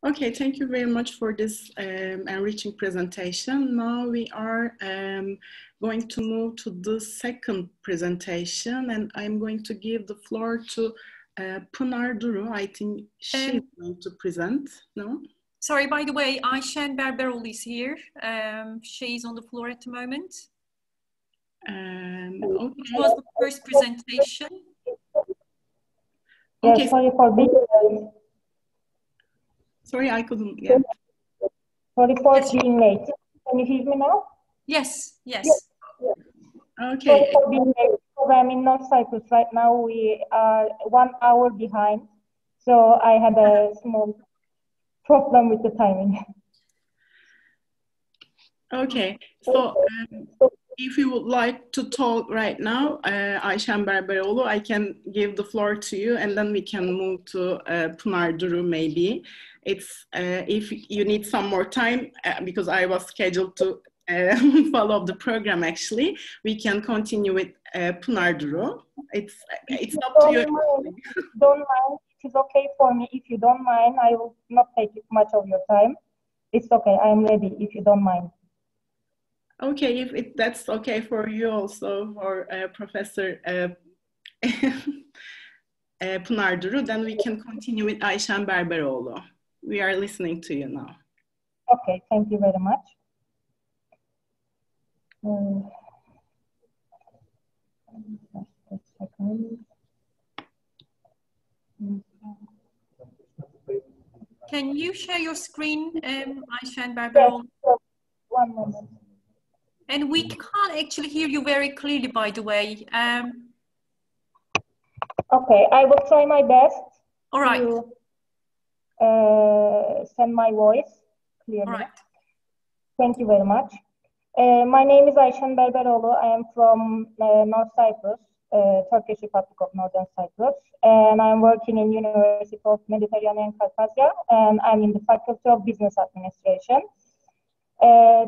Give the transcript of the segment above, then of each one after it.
Okay, thank you very much for this enriching presentation. Now we are going to move to the second presentation, and I'm going to give the floor to Pınar Duru. I think she's going to present, no? Sorry, by the way, Ayşen Berberoğlu is here. She's on the floor at the moment. Okay. Which was the first presentation. Yes, Okay. sorry for being late. Sorry, I couldn't get. Sorry for being late. Can you hear me now? Yes, yes. Okay. Sorry for being late because I'm in North Cyprus right now. We are 1 hour behind, so I had a small problem with the timing. Okay, so if you would like to talk right now, Ayşen Berberoğlu, I can give the floor to you, and then we can move to Pınar Duru maybe. It's if you need some more time, because I was scheduled to follow the program actually, we can continue with Pınar Duru. It's up to you. Don't mind. It is okay for me. If you don't mind, I will not take much of your time. It's okay. I'm ready if you don't mind. Okay, if that's okay for you also, for Professor Pınar Duru, then we can continue with Ayşen Berberoğlu. We are listening to you now. Okay, thank you very much. Just a second. Can you share your screen, Ayşen Berberoğlu? Yes, 1 moment. And we can't actually hear you very clearly, by the way. Okay, I will try my best. All right. To send my voice clearly. All right. Thank you very much. My name is Ayşen Berberoğlu. I am from North Cyprus, Turkish Republic of Northern Cyprus, and I'm working in University of Mediterranean Caucasia, and I'm in the Faculty of Business Administration.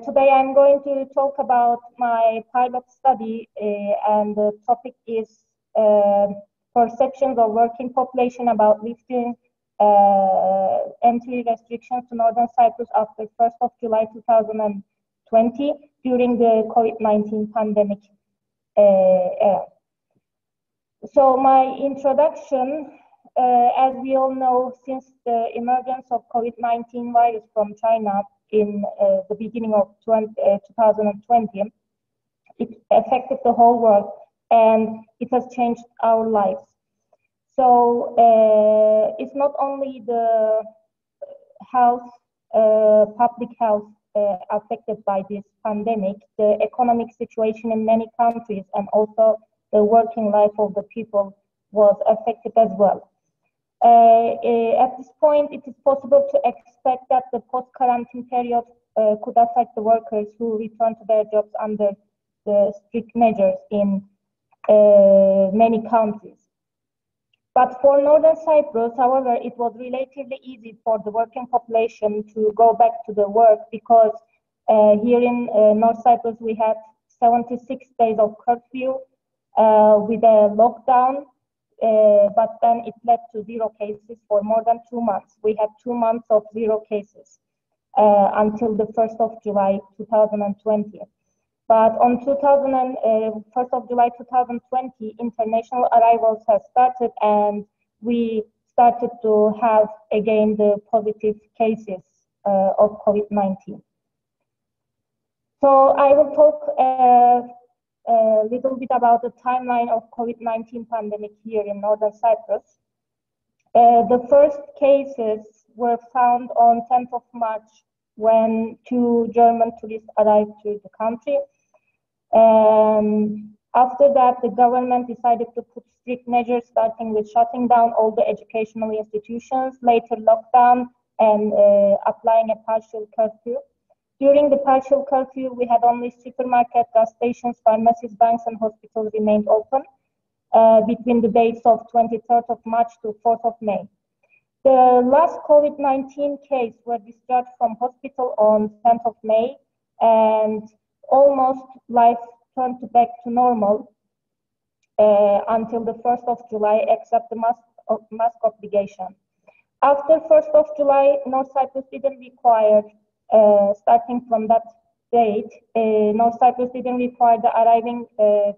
Today I'm going to talk about my pilot study, and the topic is perceptions of working population about lifting entry restrictions to Northern Cyprus after 1st of July 2020 during the COVID-19 pandemic era. So my introduction, as we all know, since the emergence of COVID-19 virus from China in the beginning of 2020, it affected the whole world and it has changed our lives. So it's not only the health, public health affected by this pandemic, the economic situation in many countries and also the working life of the people was affected as well. At this point, it is possible to expect that the post-quarantine period could affect the workers who return to their jobs under the strict measures in many countries. But for Northern Cyprus, however, it was relatively easy for the working population to go back to the work because here in North Cyprus, we had 76 days of curfew with a lockdown, but then it led to 0 cases for more than 2 months. We had 2 months of 0 cases until the 1st of July 2020. But on 1st of July 2020, international arrivals have started and we started to have again the positive cases of COVID-19. So I will talk a little bit about the timeline of COVID-19 pandemic here in Northern Cyprus. The first cases were found on 10th of March when 2 German tourists arrived to the country. After that, the government decided to put strict measures, starting with shutting down all the educational institutions, later lockdown, and applying a partial curfew. During the partial curfew, we had only supermarket, gas stations, pharmacies, banks, and hospitals remained open between the dates of 23rd of March to 4th of May. The last COVID-19 case were discharged from hospital on 10th of May, and almost life turned back to normal until the 1st of July, except the mask obligation. After 1st of July, North Cyprus didn't require, starting from that date, North Cyprus didn't require the arriving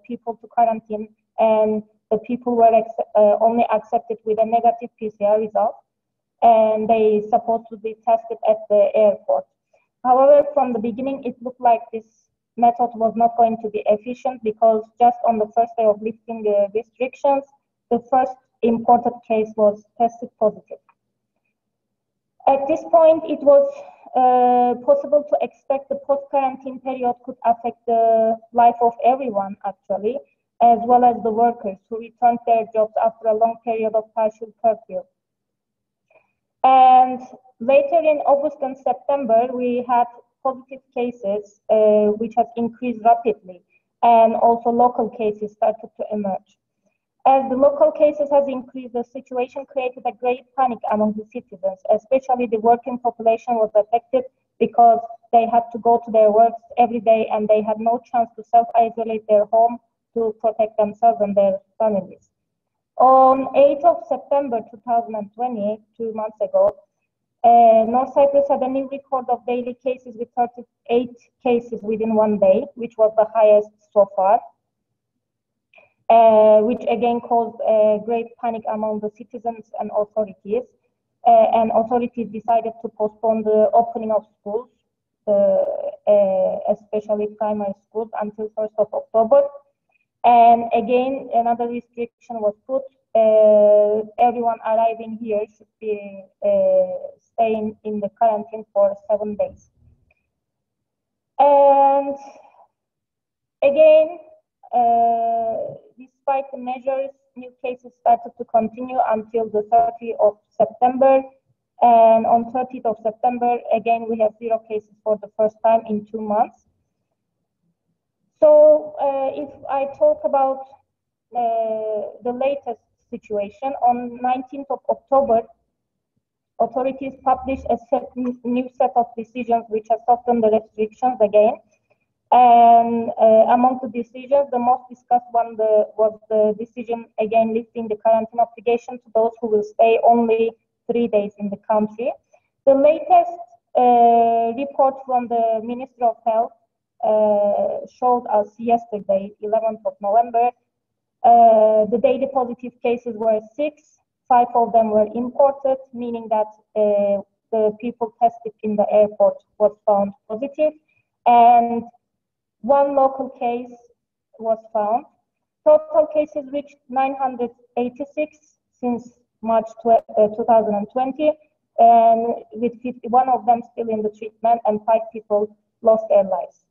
people to quarantine, and the people were only accepted with a negative PCR result, and they supposed to be tested at the airport. However, from the beginning, it looked like this method was not going to be efficient, because just on the first day of lifting the restrictions, the first imported case was tested positive. At this point, it was possible to expect the post-quarantine period could affect the life of everyone, actually, as well as the workers who returned their jobs after a long period of partial curfew. And later in August and September, we had positive cases, which has increased rapidly, and also local cases started to emerge. As the local cases has increased, the situation created a great panic among the citizens, especially the working population was affected, because they had to go to their works every day and they had no chance to self-isolate their home to protect themselves and their families. On 8th of September 2020, 2 months ago, North Cyprus had a new record of daily cases with 38 cases within 1 day, which was the highest so far, which again caused great panic among the citizens and authorities. And authorities decided to postpone the opening of schools, especially primary schools, until 1st of October. And again, another restriction was put. Everyone arriving here should be staying in the quarantine for 7 days. And again, despite the measures, new cases started to continue until the 30th of September. And on 30th of September, again, we have 0 cases for the first time in 2 months. So if I talk about the latest situation, on 19th of October, authorities published a new set of decisions which have softened the restrictions again. And among the decisions, the most discussed one was the decision again lifting the quarantine obligation to those who will stay only 3 days in the country. The latest report from the Ministry of Health showed us yesterday, 11th of November, the daily positive cases were 6. 5 of them were imported, meaning that the people tested in the airport was found positive, and 1 local case was found. Total cases reached 986 since March 2020, and with 51 of them still in the treatment, and 5 people lost their lives.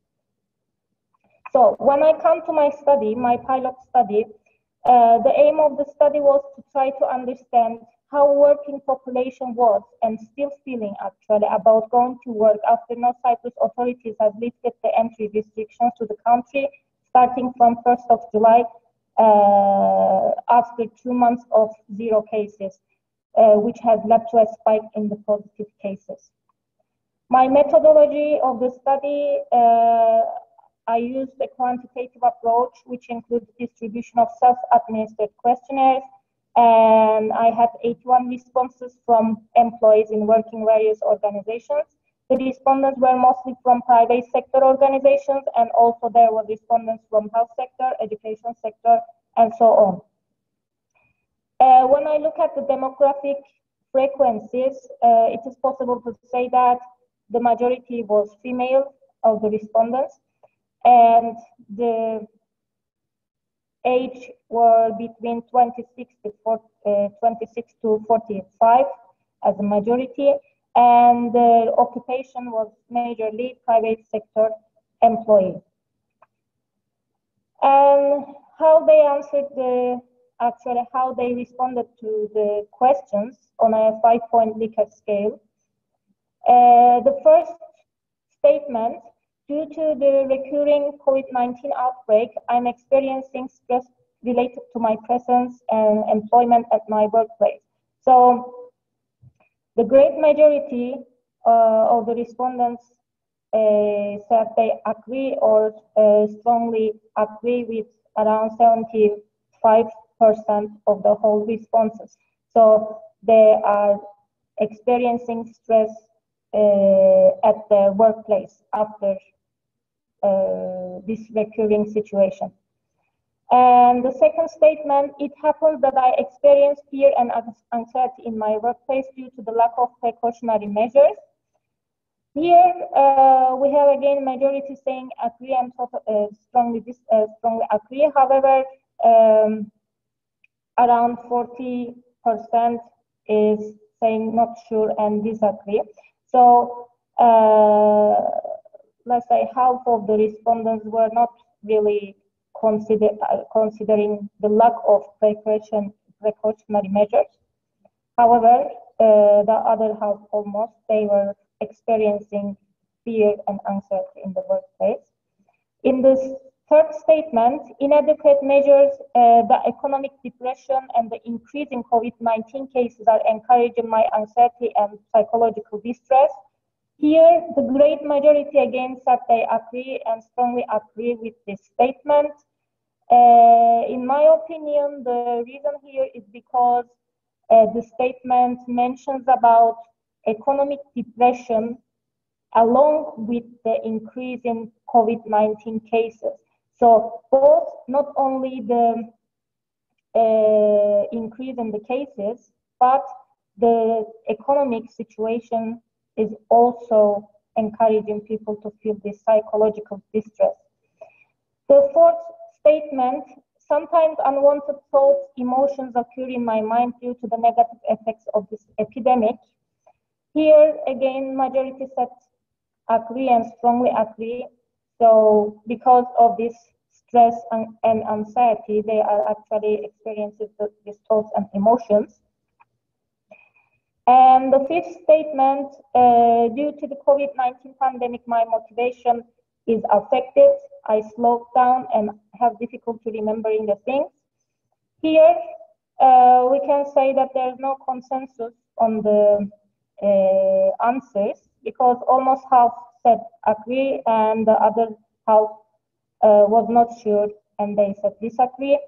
So when I come to my study, my pilot study, the aim of the study was to try to understand how working population was and still feeling actually about going to work after North Cyprus authorities have lifted the entry restrictions to the country starting from 1st of July after 2 months of 0 cases, which has led to a spike in the positive cases. My methodology of the study, I used a quantitative approach, which includes distribution of self-administered questionnaires, and I had 81 responses from employees in working various organizations. The respondents were mostly from private sector organizations, and also there were respondents from health sector, education sector, and so on. When I look at the demographic frequencies, it is possible to say that the majority was female of the respondents, and the age were between 26 to 45 as a majority, and the occupation was majorly private sector employee. And how they answered how they responded to the questions on a 5-point Likert scale. The first statement: due to the recurring COVID-19 outbreak, I'm experiencing stress related to my presence and employment at my workplace. So the great majority of the respondents said they agree or strongly agree with around 75% of the whole responses. So they are experiencing stress at their workplace after this recurring situation. And the second statement, it happens that I experience fear and anxiety in my workplace due to the lack of precautionary measures. Here we have again majority saying agree and strongly agree. However, around 40% is saying not sure and disagree. So let's say half of the respondents were not really considering the lack of precautionary measures. However, the other half almost, they were experiencing fear and anxiety in the workplace. In this third statement, inadequate measures, the economic depression and the increase in COVID-19 cases are encouraging my anxiety and psychological distress. Here, the great majority again said they agree and strongly agree with this statement. In my opinion, the reason here is because the statement mentions about economic depression along with the increase in COVID-19 cases. So both, not only the increase in the cases, but the economic situation is also encouraging people to feel this psychological distress. The fourth statement, sometimes unwanted thoughts, emotions occur in my mind due to the negative effects of this epidemic. Here again, majority said agree and strongly agree. So because of this stress and anxiety, they are actually experiencing these thoughts and emotions. And the fifth statement, due to the COVID-19 pandemic, my motivation is affected. I slowed down and have difficulty remembering the things. Here, we can say that there is no consensus on the answers, because almost half said agree and the other half was not sure and they said disagree.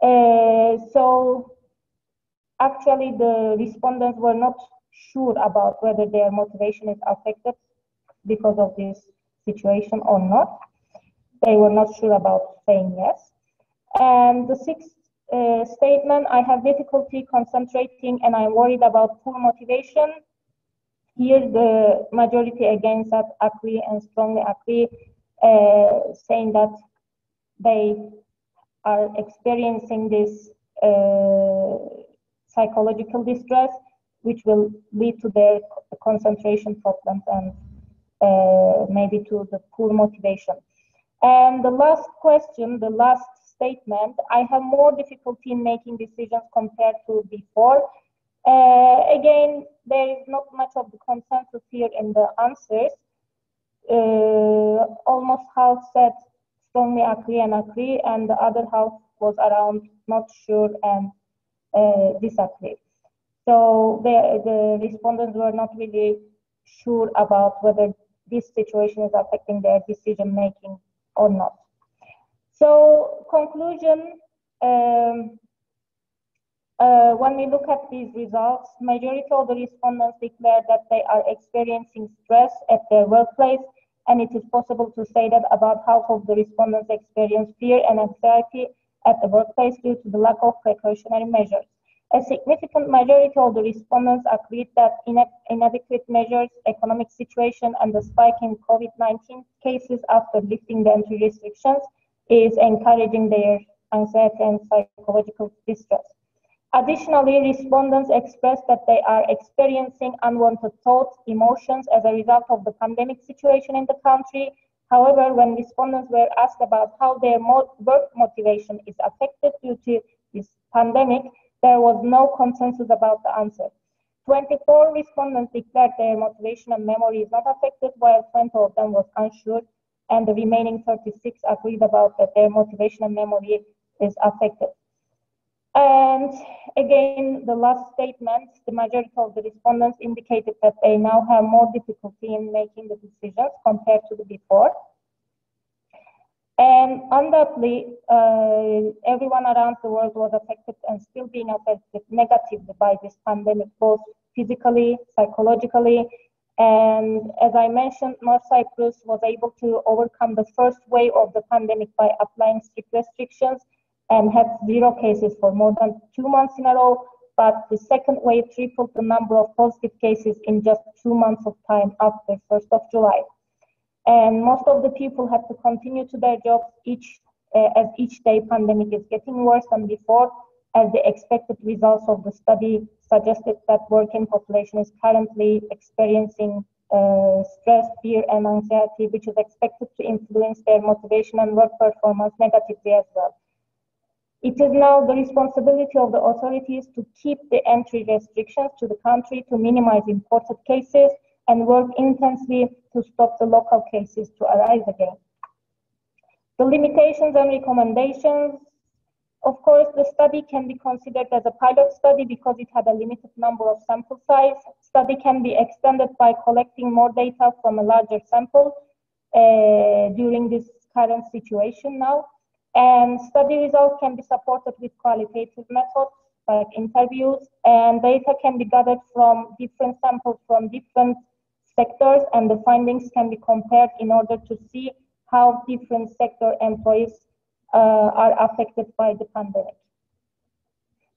So actually the respondents were not sure about whether their motivation is affected because of this situation or not. They were not sure about saying yes. And the sixth statement, I have difficulty concentrating and I'm worried about poor motivation. Here the majority again said agree and strongly agree, saying that they are experiencing this psychological distress, which will lead to their concentration problems and maybe to the poor motivation. And the last question, the last statement, I have more difficulty in making decisions compared to before. Again, there is not much of the consensus here in the answers. Almost half said strongly agree and agree, and the other half was around not sure and disagree. So the respondents were not really sure about whether this situation is affecting their decision making or not. So conclusion, when we look at these results, majority of the respondents declare that they are experiencing stress at their workplace, and it is possible to say that about half of the respondents experience fear and anxiety at the workplace due to the lack of precautionary measures. A significant majority of the respondents agreed that inadequate measures, economic situation, and the spike in COVID-19 cases after lifting the entry restrictions is encouraging their anxiety and psychological distress. Additionally, respondents expressed that they are experiencing unwanted thoughts, emotions as a result of the pandemic situation in the country. However, when respondents were asked about how their work motivation is affected due to this pandemic, there was no consensus about the answer. 24 respondents declared their motivation and memory is not affected, while 20 of them was unsure, and the remaining 36 agreed about that their motivation and memory is affected. And again, the last statement, the majority of the respondents indicated that they now have more difficulty in making the decisions compared to the before. And undoubtedly, everyone around the world was affected and still being affected negatively by this pandemic, both physically, psychologically. And as I mentioned, North Cyprus was able to overcome the first wave of the pandemic by applying strict restrictions and had 0 cases for more than 2 months in a row. But the second wave tripled the number of positive cases in just 2 months of time after 1st of July. And most of the people had to continue to their jobs as each day pandemic is getting worse than before, as the expected results of the study suggested that working population is currently experiencing stress, fear, and anxiety, which is expected to influence their motivation and work performance negatively as well. It is now the responsibility of the authorities to keep the entry restrictions to the country to minimize imported cases and work intensely to stop the local cases to arise again. The limitations and recommendations. Of course, the study can be considered as a pilot study because it had a limited number of sample size. Study can be extended by collecting more data from a larger sample during this current situation now. And study results can be supported with qualitative methods like interviews, and data can be gathered from different samples from different sectors, and the findings can be compared in order to see how different sector employees are affected by the pandemic.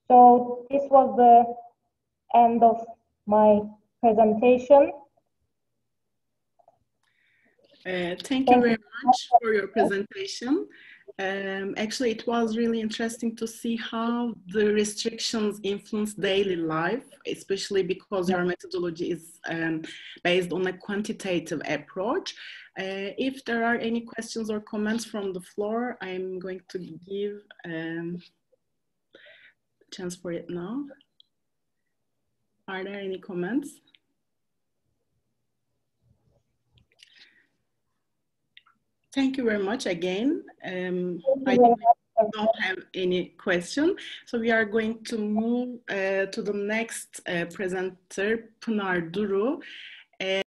So this was the end of my presentation. Thank you very much for your presentation. Actually, it was really interesting to see how the restrictions influence daily life, especially because your methodology is based on a quantitative approach. If there are any questions or comments from the floor, I'm going to give a chance for it now. Are there any comments? Thank you very much again. I don't have any question. So we are going to move to the next presenter, Pınar Duru.